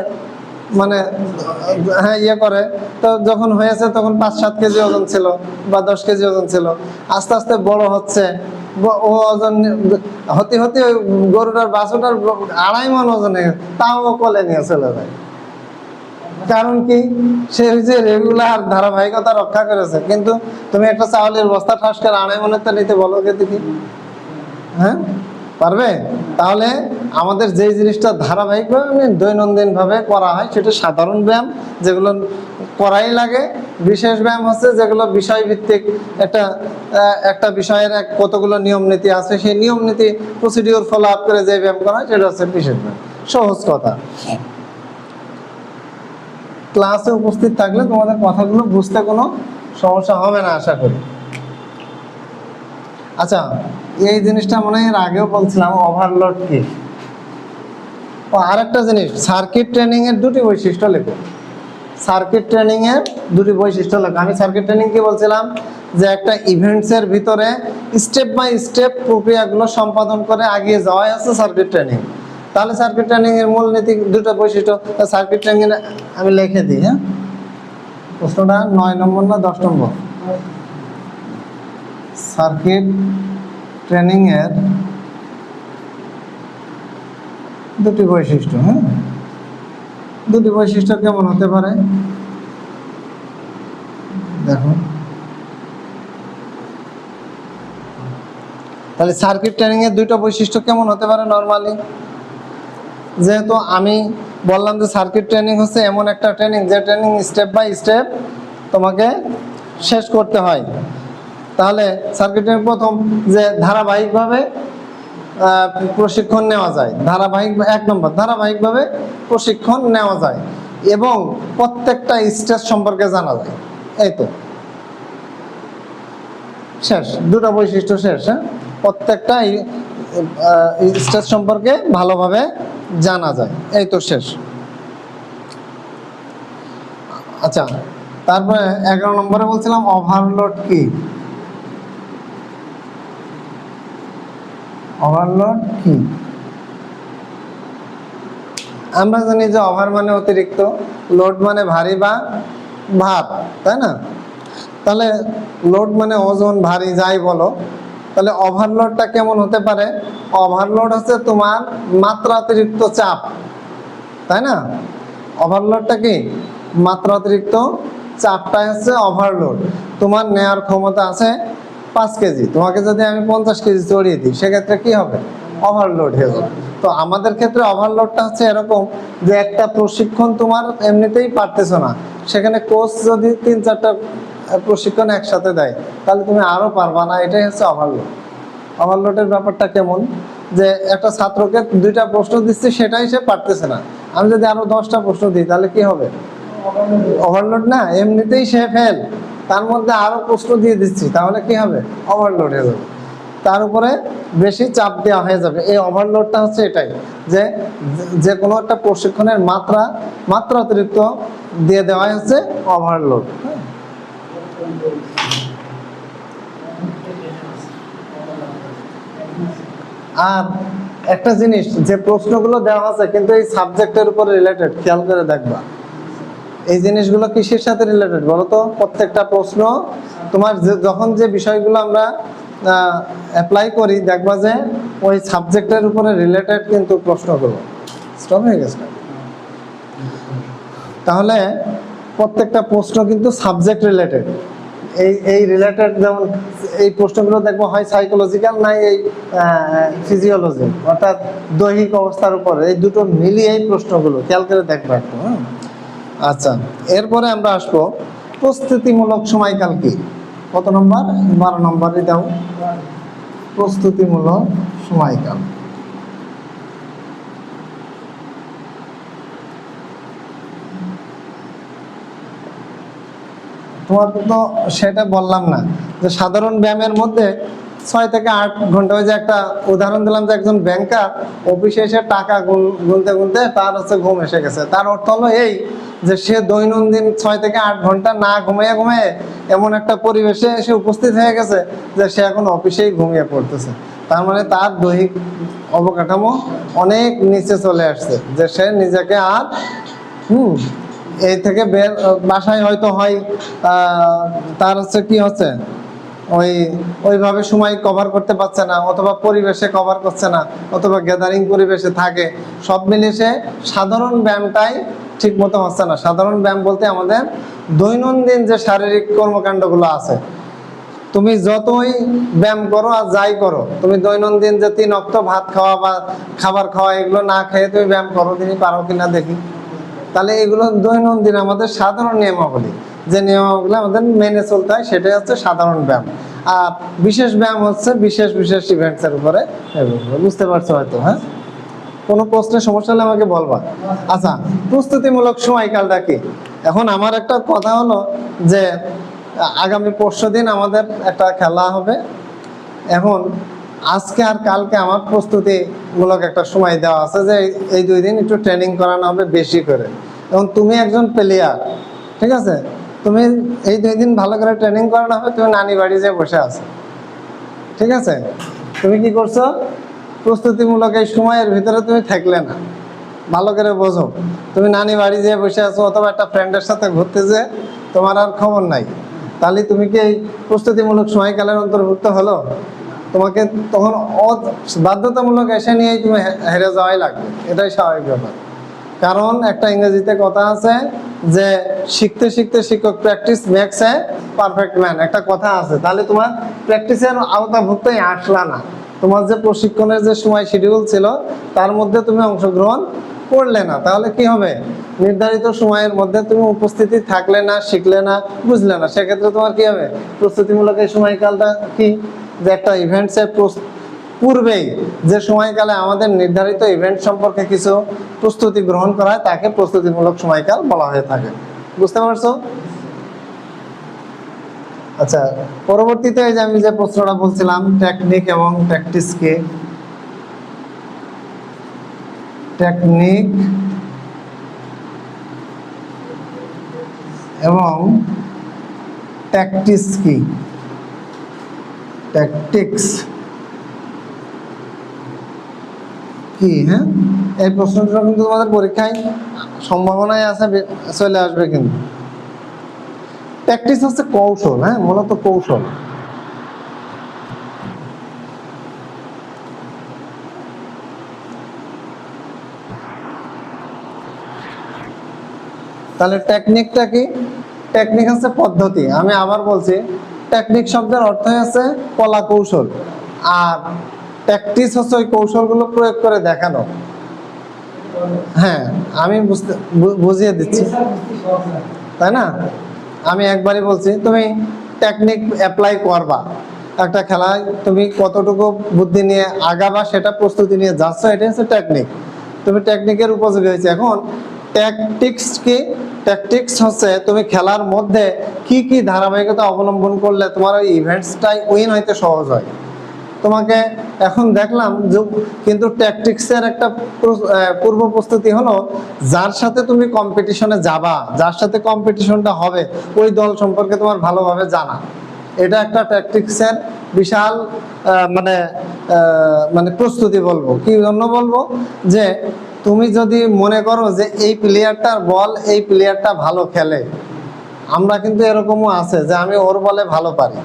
মানে হ্যাঁ ইয়ে করে। তো যখন হয়েছে তখন 5-7 কেজি ওজন ছিল বা 10 কেজি ওজন ছিল। আস্তে আস্তে বড় হচ্ছে, ও ওজন হতে হতে ওই গরুটার বাছুরটার 2.5 মণ ওজন, তাও ও কোলে নিয়ে চলে যায়। কারণ কি? সে যে রেগুলার ধারাবাহিকতা রক্ষা করেছে। কিন্তু তুমি একটা চাউলের বস্তা ঠাস করে 2.5 মণের তো নিতে বলো কে দেখি, হ্যাঁ? পারবে? তাহলে আমাদের যে জিনিসটা ধারাবাহিকভাবে দৈনন্দিনভাবে করা হয় সেটা সাধারণ ব্যায়াম, যেগুলো করাই লাগে। বিশেষ ব্যায়াম হচ্ছে যেগুলো বিষয়ভিত্তিক, একটা বিষয়ের কতগুলো নিয়ম নীতি আছে, সেই নিয়ম নীতি প্রসিডিওর ফলো আপ করে যে ব্যায়াম করা হয় সেটা হচ্ছে বিশেষ ব্যায়াম। সহজ কথা। ক্লাসে উপস্থিত থাকলে তোমাদের কথাগুলো বুঝতে কোনো সমস্যা হবে না আশা করি। আচ্ছা, এই জিনিসটা মনে হয় এর আগেও বলছিলাম, ওভারলোড কি। ও আরেকটা জিনিস, সার্কিট ট্রেনিং এর দুটি বৈশিষ্ট্য লেখো। সার্কিট ট্রেনিং এর দুটি বৈশিষ্ট্য লেখো। আমি সার্কিট ট্রেনিং কি বলছিলাম, যে একটা ইভেন্টস এর ভিতরে স্টেপ বাই স্টেপ প্রক্রিয়াগুলো সম্পাদন করে এগিয়ে যাওয়াই হচ্ছে সার্কিট ট্রেনিং। তাহলে সার্কিট ট্রেনিং এর মূল নীতি দুটো বৈশিষ্ট্য। সার্কিট ট্রেনিং এর আমি লিখে দিই। হ্যাঁ, প্রশ্নটা 9 নম্বর না 10 নম্বর? সার্কিট ট্রেনিং এর দুটি বৈশিষ্ট্য। হ্যাঁ, দুটি বৈশিষ্ট্য কেমন হতে পারে দেখো। তাহলে সার্কিট ট্রেনিং এর দুটো বৈশিষ্ট্য কেমন হতে পারে নরমালি? যেহেতু আমি বললাম যে সার্কিট ট্রেনিং হচ্ছে এমন একটা ট্রেনিং যে ট্রেনিং স্টেপ বাই স্টেপ তোমাকে শেষ করতে হয়। তাহলে সার্কিট ট্রেনিং প্রথম যে ধারাবাহিকভাবে প্রশিক্ষণ নেওয়া যায়, এক নম্বর ধারাবাহিকভাবে প্রশিক্ষণ নেওয়া যায় এবং প্রত্যেকটা স্টেজ সম্পর্কে জানা যায়। এই তো শেষ, দুটো বৈশিষ্ট্য শেষ। হ্যাঁ, প্রত্যেকটা স্টেজ সম্পর্কে ভালোভাবে জানা যায়, এই তো শেষ। আচ্ছা, তারপরে 11 নম্বরে বলছিলাম ওভারলোড কি। ওভারলোড কি? আমরা জানি যে ওভার মানে অতিরিক্ত, লোড মানে ভারী বা ভার, তাই না? তাহলে লোড মানে ওজন, ভারী, যাই বলো। তাহলে ওভারলোডটা কেমন হতে পারে? ওভারলোড হচ্ছে তোমার মাত্রাতিরিক্ত চাপ, তাই না? ওভারলোডটা কি? মাত্রাতিরিক্ত চাপটাই হচ্ছে ওভারলোড। তোমার নেয়ার ক্ষমতা আছে 5 কেজি, তোমাকে যদি আমি 50 কেজি চড়িয়ে দিই সেক্ষেত্রে কি হবে? ওভারলোড হয়ে যাবে। তো আমাদের ক্ষেত্রে ওভারলোডটা হচ্ছে এরকম যে একটা প্রশিক্ষণ তোমার এমনিতেই পারতেছো না, সেখানে কোচ যদি 3-4টা প্রশিক্ষণ একসাথে দেয় তাহলে তুমি আরো পারবা না, এটাই হচ্ছে ওভারলোড। ওভারলোডের ব্যাপারটা কেমন, যে একটা ছাত্রকে 2টা প্রশ্ন দিচ্ছি সেটাই সে পারতেছে না, আমি যদি আরো 10টা প্রশ্ন দিই তাহলে কি হবে? ওভারলোড না? এমনিতেই সে ফেল, তার মধ্যে আরো প্রশ্ন দিয়ে দিচ্ছি তাহলে কি হবে? ওভারলোড হয়ে যাবে, তার উপরে বেশি চাপ দেওয়া হয়ে যাবে। এই ওভারলোডটা হচ্ছে এটাই, যে কোনো একটা প্রশিক্ষণের মাত্রা অতিরিক্ত দিয়ে দেওয়াই হচ্ছে ওভারলোড। আর একটা জিনিস, যে প্রশ্নগুলো দেওয়া আছে কিন্তু এই সাবজেক্টের উপরে রিলেটেড, খেয়াল করে দেখবা এই জিনিসগুলো কিসের সাথে রিলেটেড বলো তো? প্রত্যেকটা প্রশ্ন তোমার যখন যে বিষয়গুলো আমরা অ্যাপ্লাই করি দেখবা যে ওই সাবজেক্টের উপরে রিলেটেড কিন্তু প্রশ্নগুলো। স্টপ হয়ে গেছে। তাহলে প্রত্যেকটা প্রশ্ন কিন্তু সাবজেক্ট রিলেটেড, এই রিলেটেড। যেমন এই প্রশ্নগুলো দেখবো হয় সাইকোলজিক্যাল, নাই এই ফিজিওলজি অর্থাৎ দৈহিক অবস্থার উপরে, এই দুটো মিলিয়ে এই প্রশ্নগুলো খেয়াল করে দেখবো একটু। আচ্ছা, এরপরে আমরা আসবো প্রস্তুতিমূলক সময়কাল কি। কত নম্বর? 12 নম্বরই দাও, প্রস্তুতিমূলক সময়কাল। তোমার তো সেটা বললাম না যে সাধারণ ব্যায়ামের মধ্যে 6 থেকে 8 ঘন্টা। ওই যে একটা উদাহরণ দিলাম যে একজন ব্যাংকার অফিসে এসে টাকা গুনতে গুনতে তার হচ্ছে ঘুম এসে গেছে, তার অর্থ হলো এই যে সে দৈনন্দিন 6 থেকে 8 ঘন্টা না ঘুমিয়ে এমন একটা পরিবেশে এসে উপস্থিত হয়ে গেছে যে সে এখন অফিসেই ঘুমিয়ে পড়তেছে। তার মানে তার দৈহিক অবকাঠামো অনেক নিচে চলে আসছে, যে সে নিজেকে আর এই থেকে বাসায় হয়তো হয় তার হচ্ছে কি হচ্ছে ওইভাবে সময় কভার করতে পারছে না, অথবা পরিবেশে কভার করছে না, অথবা গ্যাদারিং পরিবেশে থাকে, সব মিলিয়ে সে সাধারণ ব্যায়ামটাই ঠিক মতো হচ্ছে না। সাধারণ ব্যায়াম বলতে আমাদের দৈনন্দিন যে শারীরিক কর্মকাণ্ডগুলো আছে তুমি যতই ব্যায়াম করো আর যাই করো, তুমি দৈনন্দিন যে 3 অক্ত ভাত খাওয়া বা খাবার খাওয়া এগুলো না খেয়ে তুমি ব্যায়াম করো, তুমি পারো কিনা দেখি। তাহলে এগুলো দৈনন্দিন আমাদের সাধারণ নিয়মাবলী, যে নিয়মাবলী আমাদের মেনে চলতে হয়, সেটাই হচ্ছে সাধারণ ব্যায়াম। আর বিশেষ ব্যায়াম হচ্ছে বিশেষ বিশেষ ইভেন্টসের উপরে। বুঝতে পারছো হয়তো? হ্যাঁ, কোনো প্রশ্নের সমস্যা হলে আমাকে বলবা। আচ্ছা, প্রস্তুতিমূলক সময়কালটা কি? এখন আমার একটা কথা হলো যে আগামী পরশুদিন আমাদের একটা খেলা হবে। এখন আজকে আর কালকে আমার প্রস্তুতিমূলক একটা সময় দেওয়া আছে, যে এই 2 দিন একটু ট্রেনিং করানো হবে বেশি করে। এবং তুমি একজন প্লেয়ার, ঠিক আছে, তুমি এই 2 দিন ভালো করে ট্রেনিং করানো হবে। তুমি নানি বাড়ি যেয়ে বসে আছো, ঠিক আছে, তুমি কি করছো? প্রস্তুতিমূলক এই সময়ের ভিতরে তুমি থাকলে না। ভালো করে বোঝো, তুমি নানি বাড়ি যেয়ে বসে আছো অথবা একটা ফ্রেন্ডের সাথে ঘুরতে যেয়ে তোমার আর খবর নাই, তাহলে তুমি কি এই প্রস্তুতিমূলক সময়কালের অন্তর্ভুক্ত হলো? তোমাকে তখন বাধ্যতামূলক এসে নিয়েই তুমি হেরে যাওয়াই লাগবে, এটাই স্বাভাবিক ব্যাপার। কারণ একটা ইংরেজিতে কথা আছে যে শিখতে শিখতে শিক্ষক, practice makes a perfect man, একটা কথা আছে। তাহলে তোমার প্র্যাকটিসের আওতাভুক্তই আসলা না, তোমার যে প্রশিক্ষণের যে সময় শিডিউল ছিল তার মধ্যে তুমি অংশগ্রহণ করলে না। তাহলে কি হবে? নির্ধারিত সময়ের মধ্যে তুমি উপস্থিতি থাকলে না, শিখলে না, বুঝলে না, সেক্ষেত্রে তোমার কি হবে? প্রস্তুতিমূলক এই সময়কালটা কি, যে একটা ইভেন্টসের পূর্বেই যে সময়কালে আমাদের নির্ধারিত ইভেন্ট সম্পর্কে কিছু প্রস্তুতি গ্রহণ করা হয়, তাকে প্রস্তুতিমূলক সময়কাল বলা হয়ে থাকে। বুঝতে পারছো? আচ্ছা, পরবর্তীতে এই যে আমি যে প্রশ্নটা বলছিলাম, টেকনিক এবং প্র্যাকটিস কি, টেকনিক এবং ট্যাকটিক্স কি, ট্যাকটিক্স কি? হ্যাঁ, এই প্রশ্নটা কিন্তু তোমাদের পরীক্ষায় সম্ভাবনায় আছে, চলে আসবে। কিন্তু ট্যাকটিক্স হচ্ছে কৌশল, হ্যাঁ, মূলত কৌশল। তাহলে টেকনিকটা কি? টেকনিক হচ্ছে পদ্ধতি। আমি আবার বলছি, টেকনিক শব্দের অর্থ হচ্ছে কলা কৌশল, আর প্র্যাকটিস হচ্ছে ওই কৌশলগুলো প্রয়োগ করে দেখানো। হ্যাঁ, আমি বুঝিয়ে দিচ্ছি, তাই না? আমি একবারই বলছি, তুমি টেকনিক অ্যাপ্লাই করবা একটা খেলায়, তুমি কতটুকু বুদ্ধি নিয়ে আগাবা সেটা প্রস্তুতি নিয়ে যাচ্ছ, এটা হচ্ছে টেকনিক। তুমি টেকনিকের উপযোগী হয়েছে। এখন ট্যাকটিক্স কি? ট্যাকটিক্স হচ্ছে তুমি খেলার মধ্যে কি কি ধারাবাহিকতা অবলম্বন করলে তোমার ওই ইভেন্টসটাই উইন হইতে সহজ হয়। তোমাকে এখন দেখলাম কিন্তু ট্যাকটিক্সের একটা পূর্ব প্রস্তুতি হলো, যার সাথে তুমি কম্পিটিশনে যাবা, যার সাথে কম্পিটিশনটা হবে, ওই দল সম্পর্কে তোমার ভালোভাবে জানা। এটা একটা ট্যাকটিক্সের বিশাল মানে মানে প্রস্তুতি বলবো। কি জন্য বলবো? যে তুমি যদি মনে করো যে এই প্লেয়ারটার বল, এই প্লেয়ারটা ভালো খেলে, আমরা কিন্তু এরকমও আছে যে আমি ওর বলে ভালো পারি,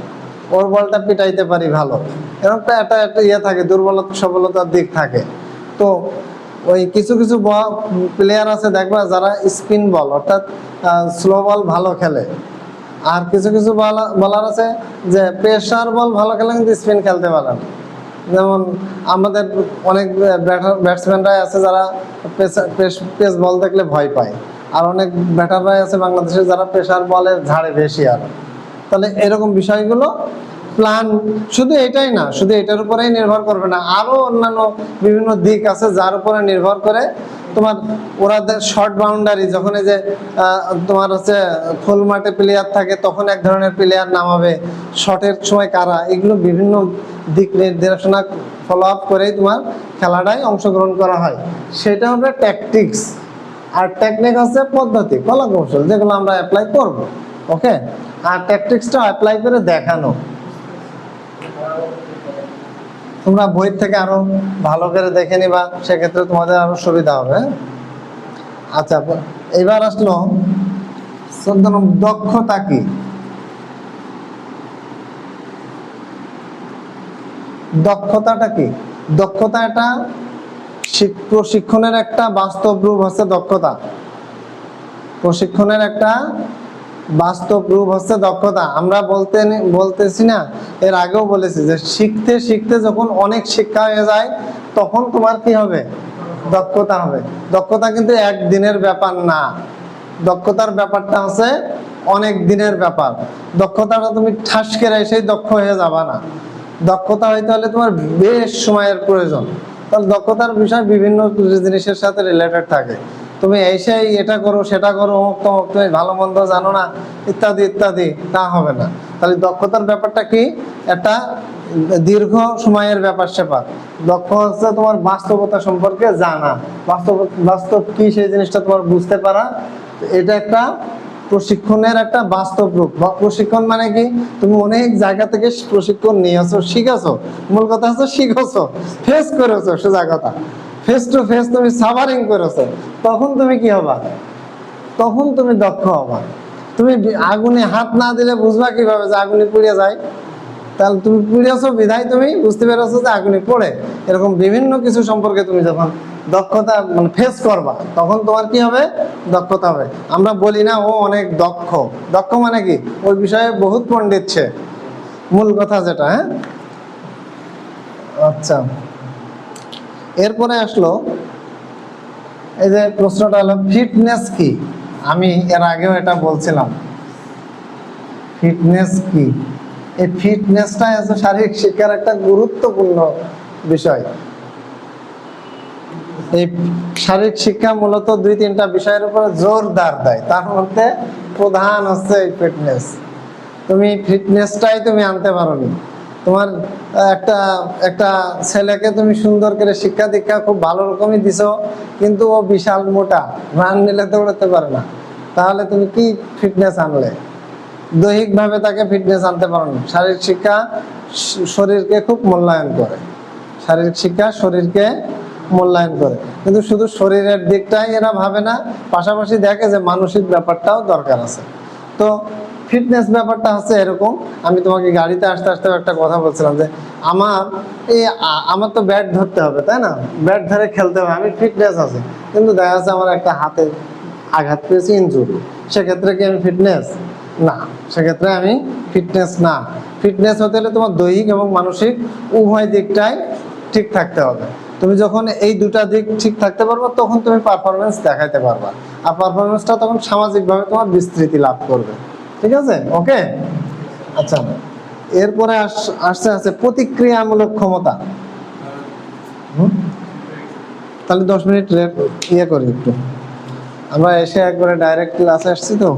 ওর বলটা পিটাইতে পারি ভালো, এরকম একটা ইয়ে থাকে, দুর্বলতা সবলতার দিক থাকে। তো ওই কিছু কিছু প্লেয়ার আছে দেখবা যারা স্পিন বল অর্থাৎ স্লো বল ভালো খেলে, আর কিছু কিছু বলার আছে যে প্রেসার বল ভালো খেলে কিন্তু স্পিন খেলতে পারে না। যেমন আমাদের অনেক ব্যাটসম্যানরাই আছে যারা পেস বল দেখলে ভয় পায়, আর অনেক ব্যাটাররাই আছে বাংলাদেশে যারা প্রেসার বলের ঝাড়ে বেশি। আর তাহলে এরকম বিষয়গুলো প্ল্যান শুধু এটাই না, শুধু এটার উপরেই নির্ভর করবে না, আরো অন্যান্য বিভিন্ন দিক আছে যার উপরে নির্ভর করে তোমার ওরাদের শর্ট বাউন্ডারি, যখন এই যে তোমার হচ্ছে ফুল মাঠে প্লেয়ার থাকে তখন এক ধরনের প্লেয়ার নামাবে, শর্টের সময় কারা, এগুলো বিভিন্ন দিক নির্দেশনা ফলো আপ করেই তোমার খেলাটাই অংশগ্রহণ করা হয়। সেটা হবে ট্যাকটিক্স। আর টেকনিক হচ্ছে পদ্ধতি, কলা কৌশল, যেগুলো আমরা অ্যাপ্লাই করব। ওকে, আর ট্যাকটিক্সটা অ্যাপ্লাই করে দেখানো। তোমরা বই থেকে আরো ভালো করে দেখে নিবা, সেক্ষেত্রে তোমাদের আরো সুবিধা হবে। আচ্ছা, এবার আসলো 14 নম্বর, দক্ষতা কি? দক্ষতাটা কি? দক্ষতা এটা প্রশিক্ষণের একটা বাস্তব রূপ হচ্ছে দক্ষতা। প্রশিক্ষণের একটা বাস্তব রূপ হচ্ছে দক্ষতা। আমরা বলতেছি না, এর আগেও বলেছি যে শিখতে শিখতে যখন অনেক শিক্ষা হয়ে যায় তখন তোমার কি হবে? দক্ষতা হবে। দক্ষতা কিন্তু একদিনের ব্যাপার না, দক্ষতার ব্যাপারটা হচ্ছে অনেক দিনের ব্যাপার। দক্ষতাটা তুমি ঠাস করে এসেই দক্ষ হয়ে যাবা না। দক্ষতা হইতে হলে তোমার বেশ সময়ের প্রয়োজন। তাহলে দক্ষতার বিষয় বিভিন্ন জিনিসের সাথে রিলেটেড থাকে। তুমি এসেই এটা করো সেটা করো অমুক তমুক, তুমি ভালো মন্দ জানো না ইত্যাদি ইত্যাদি, তা হবে না। তাহলে দক্ষতার ব্যাপারটা কি? একটা দীর্ঘ সময়ের ব্যাপার স্যাপার। দক্ষ হচ্ছে তোমার বাস্তবতা সম্পর্কে জানা, বাস্তব কি সেই জিনিসটা তোমার বুঝতে পারা। এটা একটা প্রশিক্ষণের একটা বাস্তব রূপ। প্রশিক্ষণ মানে কি? তুমি অনেক জায়গা থেকে প্রশিক্ষণ নিয়েছো, শিখেছো, মূল কথা হচ্ছে শিখেছো, ফেস করেছো, সোজা কথা ফেস টু ফেস তুমি সাফারিং করেছো, তখন তুমি কি হবা? তখন তুমি দক্ষ হবা। তুমি আগুনে হাত না দিলে বুঝবা কিভাবে যে আগুনে পুড়ে যায়? তাহলে তুমি পুড়েছো বিধায় তুমি বুঝতে পেরেছো যে আগুনে পড়ে। এরকম বিভিন্ন কিছু সম্পর্কে তুমি যখন দক্ষতা মানে ফেস করবা তখন তোমার কি হবে? দক্ষতা হবে। আমরা বলি না ও অনেক দক্ষ, দক্ষ মানে কি? ওই বিষয়ে বহুত পণ্ডিত সে, মূল কথা যেটা। হ্যাঁ, আচ্ছা, এরপরে আসলো এই যে প্রশ্নটা হলো ফিটনেস কি। আমি এর আগেও এটা বলছিলাম, ফিটনেস কি? এই ফিটনেসটা হচ্ছে শারীরিক শিক্ষার একটা গুরুত্বপূর্ণ বিষয়। এই শারীরিক শিক্ষা মূলত 2-3টা বিষয়ের উপরে জোরদার দেয়, তার মধ্যে প্রধান হচ্ছে এই ফিটনেস। তুমি ফিটনেসটাই তুমি আনতে পারোনি। তোমার একটা একটা ছেলেকে তুমি সুন্দর করে শিক্ষা দীক্ষা খুব ভালো রকমই দিছো, কিন্তু ও বিশাল মোটা, রান নিলে দৌড়াতে পারে না, তাহলে তুমি কি ফিটনেস আনলে? দৈহিকভাবে তাকে ফিটনেস আনতে পারো না। শারীরিক শিক্ষা শরীরকে খুব মূল্যায়ন করে, শারীরিক শিক্ষা শরীরকে মূল্যায়ন করে, কিন্তু শুধু শরীরের দিকটাই এরা ভাবে না, পাশাপাশি দেখে যে মানসিক ব্যাপারটাও দরকার আছে। তো ফিটনেস ব্যাপারটা হচ্ছে এরকম। আমি তোমাকে গাড়িতে আসতে আসতে একটা কথা বলছিলাম যে আমার তো ব্যাট ধরতে হবে, তাই না? ব্যাট ধরে খেলতে হবে, আমি ফিটনেস আছে, কিন্তু দেখা যাচ্ছে আমার একটা হাতে আঘাত পেয়েছি, ইনজুরি, সেক্ষেত্রে কি আমি ফিটনেস? না, সেক্ষেত্রে আমি ফিটনেস না। ফিটনেস হতে হলে তোমার দৈহিক এবং মানসিক উভয় দিকটাই ঠিক থাকতে হবে। তুমি যখন এই দুটা দিক ঠিক থাকতে পারবে তখন তুমি পারফরমেন্স দেখাইতে পারবা, আর পারফরমেন্সটা তখন সামাজিকভাবে তোমার বিস্তৃতি লাভ করবে। ঠিক আছে, ওকে। আচ্ছা, এরপরে আসছে আছে প্রতিক্রিয়ামূলক ক্ষমতা। তাহলে 10 মিনিট ইয়ে করি একটু। আমরা এসে একবারে ডাইরেক্ট ক্লাসে আসছি, তো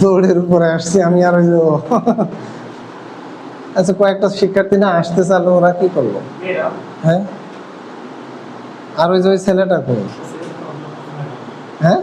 দৌড়ের উপরে আসছি আমি আর ওই যে আচ্ছা, কয়েকটা শিক্ষার্থী না আসতে চালো, ওরা কি করলো? হ্যাঁ, আর ওই যে ওই ছেলেটা কই? হ্যাঁ,